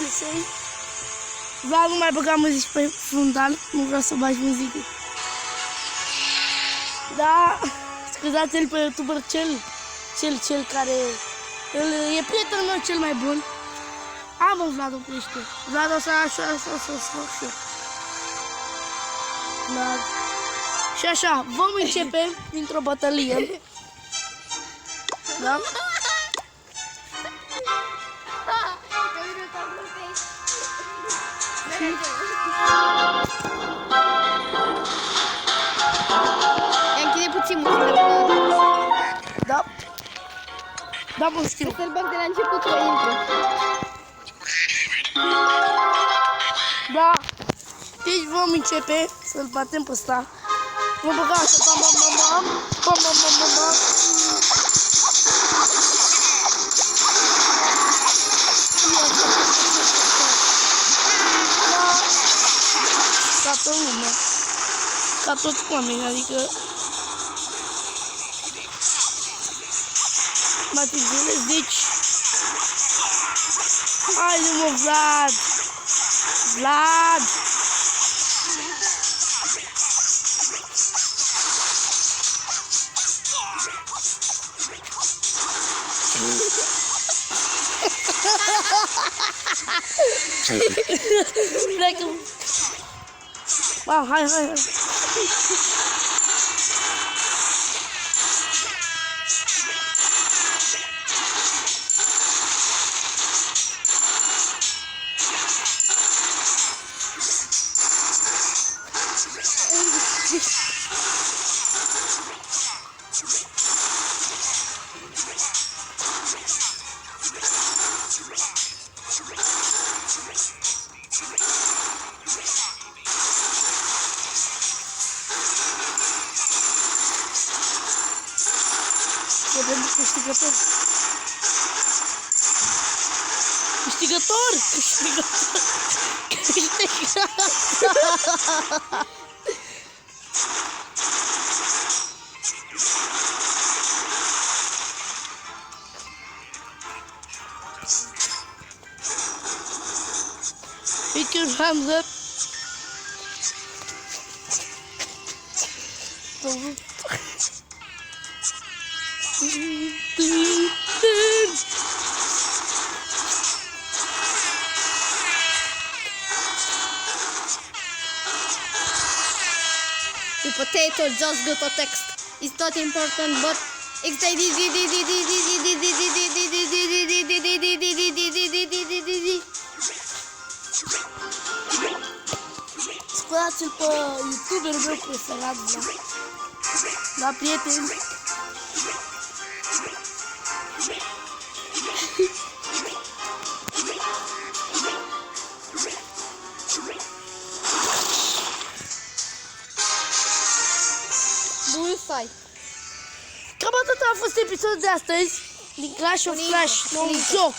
Sensei. Vlad, nu mai băga muzici pe fundal, nu vreau să bagi muzică. Da, scuzați-l pe youtuber cel care e prietenul meu cel mai bun. Mă, Vlad oprește. Vlad o să fac și eu. Vlad. Și așa, vom începe dintr-o bătălie. Da? Ia închide puțin muzica. Da. Da, mă știu. Să-l bag de la început că intră. Da. Deci vom începe să-l batem pe ăsta. Vom băga așa, bam, bam, bam, bam, bam, bam, bam, bam, bam. Ca toată lumea. Ca toți oamenii, adică... M-ați înțeles? Deci... Haide mă, Vlad! Vlad! Plecă! Ba, hai! Pentru câștigător. Pick your hands up. The potato just got a text. It's not important, but Scuzați-l pe youtuberul meu preferat, da, prieteni. bullseye. Cam atât a fost episodul de astăzi din Clash of Clash, nou joc.